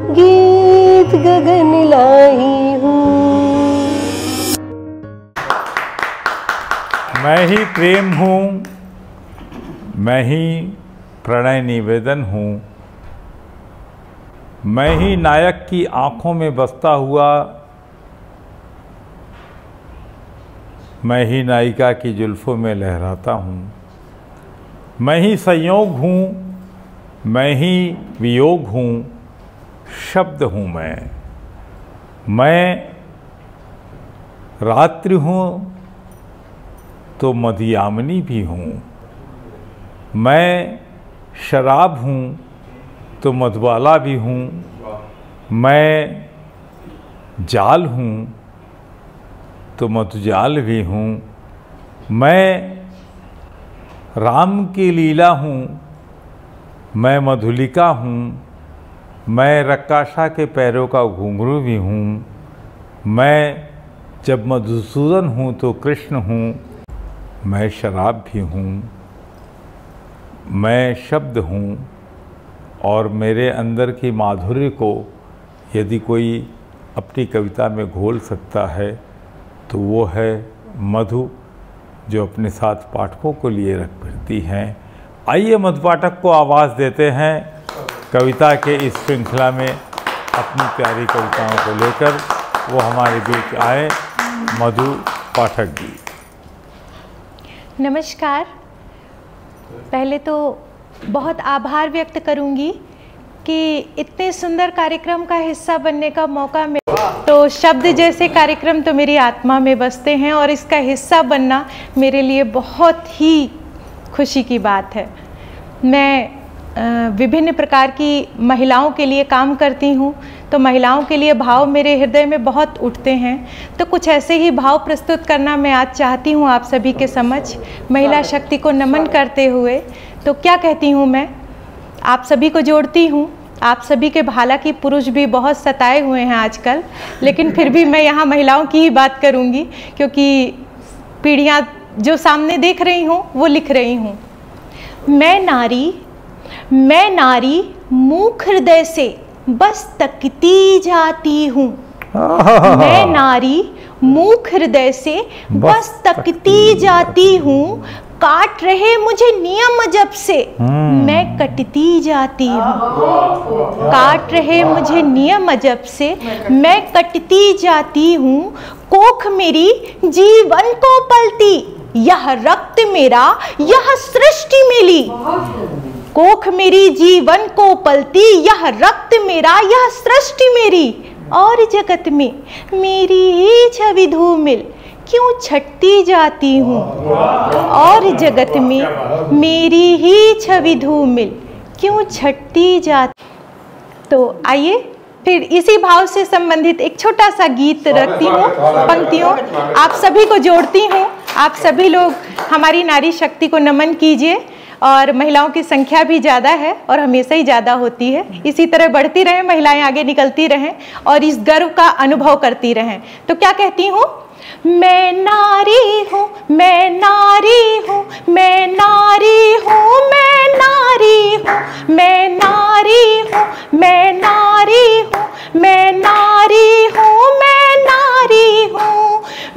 गीत गगन लाई हूँ। मैं ही प्रेम हूँ, मैं ही प्रणय निवेदन हूँ, मैं ही नायक की आंखों में बसता हुआ, मैं ही नायिका की जुल्फों में लहराता हूँ। मैं ही संयोग हूँ, मैं ही वियोग हूँ, शब्द हूँ मैं रात्रि हूँ तो मधियामिनी भी हूँ, मैं शराब हूँ तो मधुबाला भी हूँ, मैं जाल हूँ तो मधुजाल भी हूँ, मैं राम की लीला हूँ, मैं मधुलिका हूँ, मैं रक्काशा के पैरों का घुंघरू भी हूँ, मैं जब मधुसूदन हूँ तो कृष्ण हूँ, मैं शराब भी हूँ, मैं शब्द हूँ। और मेरे अंदर की माधुर्य को यदि कोई अपनी कविता में घोल सकता है तो वो है मधु, जो अपने साथ पाठकों को लिए रख फिरती हैं। आइए मधु पाठक को आवाज़ देते हैं कविता के इस श्रृंखला में अपनी प्यारी कविताओं को लेकर वो हमारे बीच आए। मधु पाठक जी नमस्कार। पहले तो बहुत आभार व्यक्त करूंगी कि इतने सुंदर कार्यक्रम का हिस्सा बनने का मौका मिला। तो शब्द जैसे कार्यक्रम तो मेरी आत्मा में बसते हैं और इसका हिस्सा बनना मेरे लिए बहुत ही खुशी की बात है। मैं विभिन्न प्रकार की महिलाओं के लिए काम करती हूँ, तो महिलाओं के लिए भाव मेरे हृदय में बहुत उठते हैं। तो कुछ ऐसे ही भाव प्रस्तुत करना मैं आज चाहती हूँ आप सभी के समक्ष, महिला शक्ति को नमन करते हुए। तो क्या कहती हूँ मैं, आप सभी को जोड़ती हूँ। आप सभी के, हालांकि पुरुष भी बहुत सताए हुए हैं आजकल, लेकिन फिर भी मैं यहाँ महिलाओं की ही बात करूँगी, क्योंकि पीढ़ियाँ जो सामने देख रही हूँ वो लिख रही हूँ। मैं नारी मूक हृदय से बस तकती जाती हूँ। मैं नारी मूक हृदय से बस तकती जाती हूँ, काट रहे मुझे नियम जब से मैं कटती जाती हूँ। काट रहे मुझे नियम जब से मैं कटती जाती हूँ। कोख मेरी जीवन को पलती, यह रक्त मेरा यह सृष्टि मिली। कोख मेरी जीवन को पलती, यह रक्त मेरा यह सृष्टि मेरी। और जगत में मेरी ही छवि धूमिल क्यों छटती जाती हूँ। और जगत में मेरी ही छवि धूमिल क्यों छटती जाती। तो आइए फिर इसी भाव से संबंधित एक छोटा सा गीत रखती हूँ, पंक्तियों आप सभी को जोड़ती हूँ। आप सभी लोग हमारी नारी शक्ति को नमन कीजिए। और महिलाओं की संख्या भी ज़्यादा है और हमेशा ही ज़्यादा होती है। इसी तरह बढ़ती रहें, महिलाएं आगे निकलती रहें और इस गर्व का अनुभव करती रहें। तो क्या कहती हूँ, मैं नारी हूँ, मैं नारी हूँ, मैं नारी हूँ, मैं नारी हूँ, मैं नारी हूँ, मैं नारी हूँ, मैं नारी हूँ, मैं नारी हूँ।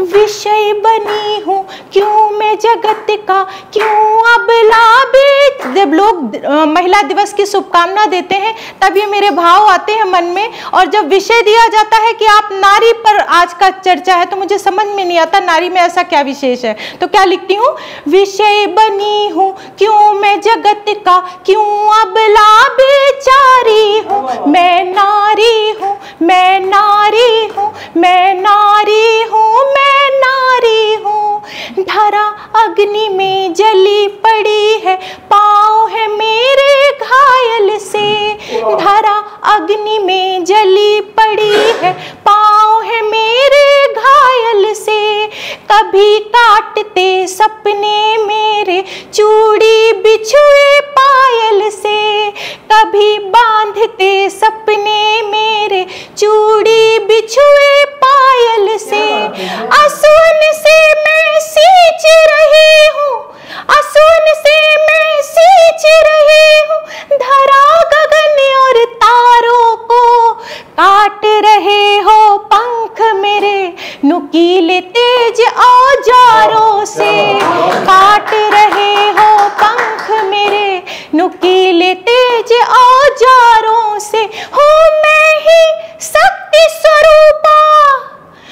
विषय बनी हूँ क्यों मैं जगत का, क्यों अबला बीच। जब लोग महिला दिवस की शुभकामना देते हैं तब ये मेरे भाव आते हैं मन में। और जब विषय दिया जाता है कि आप नारी पर आज का चर्चा है, तो मुझे समझ में नहीं आता नारी में ऐसा क्या विशेष है। तो क्या लिखती हूँ, विषय बनी हूँ क्यों मैं जगत का, क्यों अबला बेचारी हूँ। मैं नारी हूँ, मैं नारी हूँ, मैं नारी हूँ, मैं नारी हूँ। धरा अग्नि में जली पड़ी है, पाँव है मेरे घायल से। धरा अग्नि में जली पड़ी है, पाँव है मेरे घायल से। कभी काटते सपने मेरे चूड़ी बिछुए पायल से। कभी बांधते सपने मेरे चूड़ी बिछुए पायल से। असुन से मैं सींच रही हूँ, असुन से मैं सींच रही हूँ। धरा गगन और तारों को तेज औजारों से काट रहे हो पंख मेरे, नुकीले तेज औजारों से। हूँ मैं ही शक्ति स्वरूपा,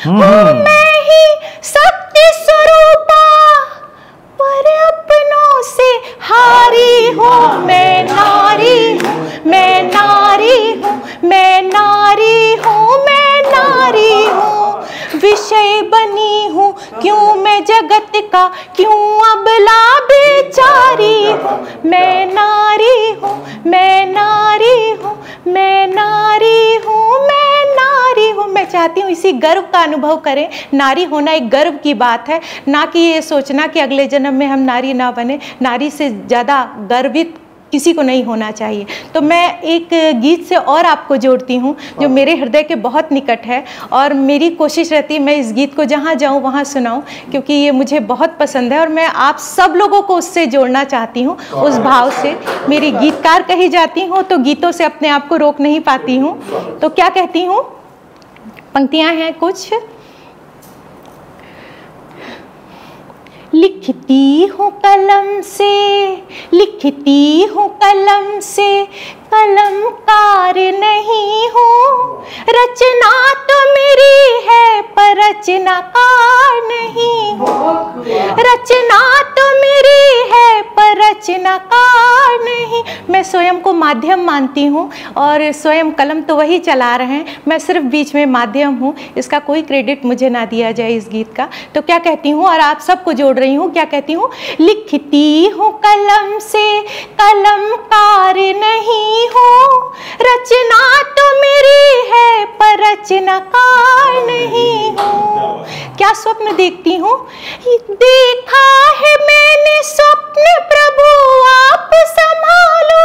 हूँ मैं ही शक्ति स्वरूपा, पर अपनों से हारी हूँ। मैं नारी हूँ, मैं नारी हूँ, मैं नारी हूँ, मैं नारी हूँ। विषय बनी हूँ क्यों मैं जगत का, क्यों अबला बेचारी हूँ। मैं नारी हूँ, मैं नारी हूँ, मैं नारी हूँ, मैं नारी हूँ। मैं चाहती हूँ इसी गर्व का अनुभव करें। नारी होना एक गर्व की बात है, ना कि ये सोचना कि अगले जन्म में हम नारी ना बने। नारी से ज़्यादा गर्वित किसी को नहीं होना चाहिए। तो मैं एक गीत से और आपको जोड़ती हूँ जो मेरे हृदय के बहुत निकट है, और मेरी कोशिश रहती है मैं इस गीत को जहाँ जाऊँ वहाँ सुनाऊँ, क्योंकि ये मुझे बहुत पसंद है और मैं आप सब लोगों को उससे जोड़ना चाहती हूँ, उस भाव से। मेरी गीतकार कही जाती हूँ तो गीतों से अपने आप को रोक नहीं पाती हूँ। तो क्या कहती हूँ, पंक्तियाँ हैं कुछ। लिखती हूँ कलम से, लिखती हूँ कलम से, कलमकार नहीं हूँ। रचना तो मेरी है पर रचनाकार नहीं हूँ। रचना तो मेरी है पर रचनाकार नहीं। मैं स्वयं को माध्यम मानती हूँ और स्वयं कलम तो वही चला रहे हैं, मैं सिर्फ बीच में माध्यम हूँ। इसका कोई क्रेडिट मुझे ना दिया जाए इस गीत का। तो क्या कहती हूँ, और आप सबको जोड़ रही हूँ, क्या कहती हूँ। लिखती हूँ कलम से, कलमकार नहीं हूँ। रचना तो मेरी है पर रचनाकार नहीं हूँ। क्या स्वप्न देखती हूँ, देखा है मैंने स्वप्न प्रभु आप संभालो।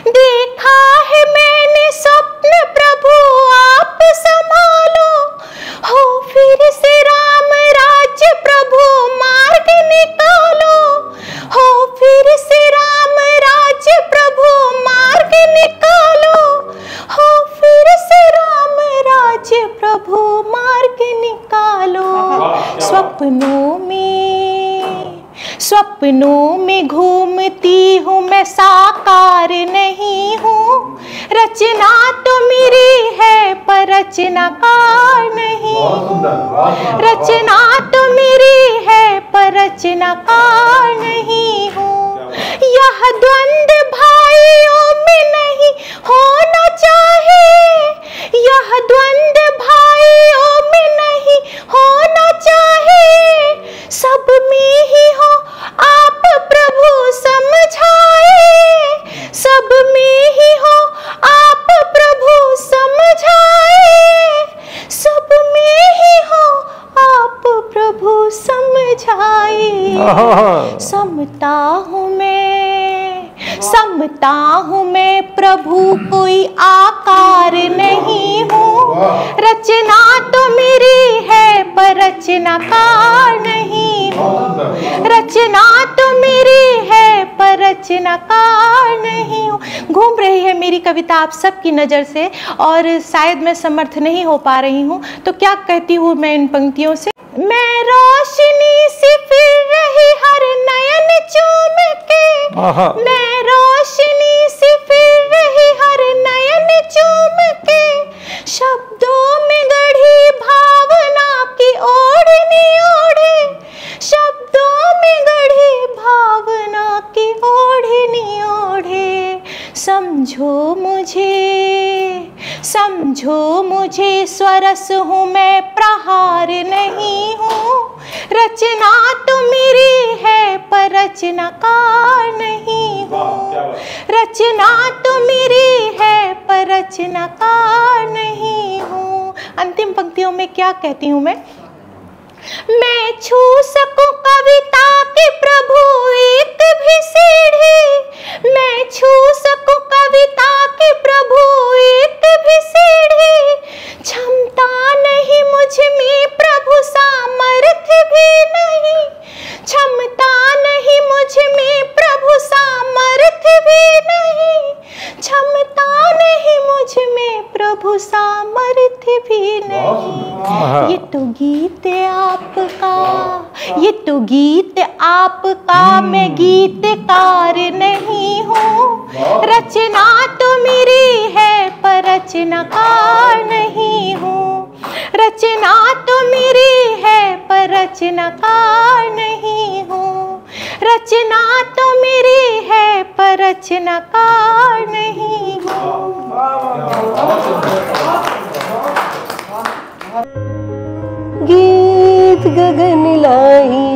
देखा है मैंने स्वप्न प्रभु आप संभालो। हो फिर से राम राज्य प्रभु मार्ग निकालो। हो फिर से राम राज्य प्रभु मार्ग निकालो। हो फिर से राम राज्य प्रभु मार्ग निकालो। सपनों में घूमती हूँ मैं, साकार नहीं हूँ। रचना तो मेरी है पर रचनाकार नहीं हूँ। रचना तो मेरी है पर रचनाकार नहीं हूँ। यह द्वंद भाइयों में नहीं होना चाहिए। यह द्वंद भाइयों में नहीं होना चाहिए। सब में ही हो आप प्रभु समझाए। सब में ही हो आप प्रभु समझाए। सब में ही हो आप प्रभु समझाए। समता हूँ मैं, समता हूँ मैं प्रभु, कोई आकार नहीं हूँ। रचना तो मेरी है पर रचनाकार नहीं हूँ। रचना तो मेरी है पर रचनाकार नहीं हूँ। घूम रही है मेरी कविता आप सबकी नज़र से और शायद मैं समर्थ नहीं हो पा रही हूँ। तो क्या कहती हूँ मैं इन पंक्तियों से। मैं रोशनी से फिर रही हर नयन चूम के। मैं रोशनी से फिर रही हर नयन चूम के। शब्दों में गढ़ी भावना की ओढ़नी ओढ़े। शब्दों में गढ़ी भावना की ओढ़नी ओढ़े। समझो मुझे स्वरस हूँ मैं, प्रहार नहीं हूँ। रचना तो मेरी है पर रचनाकार नहीं हूँ। रचना तो मेरी है पर रचनाकार नहीं हूँ। अंतिम पंक्तियों में क्या कहती हूँ मैं छू सकूं कविता की प्रभु एक भी सीढ़ी। मैं छू सकूं कविता की प्रभु एक भी सीढ़ी। क्षमता नहीं मुझ में प्रभु, सामर्थ्य भी नहीं। क्षमता नहीं मुझ में प्रभु, सामर्थ्य भी नहीं। क्षमता नहीं मुझ में प्रभु, प्रभु सामर्थ्य भी नहीं। ये तो गीत आपका, ये तो गीत आपका, मैं गीतकार नहीं हूँ। रचना तो मेरी है पर रचनाकार नहीं हूँ। रचना तो मेरी है पर रचनाकार नहीं हूँ। रचना तो मेरी है पर रचनाकार नहीं हूँ। गीत गगन लाही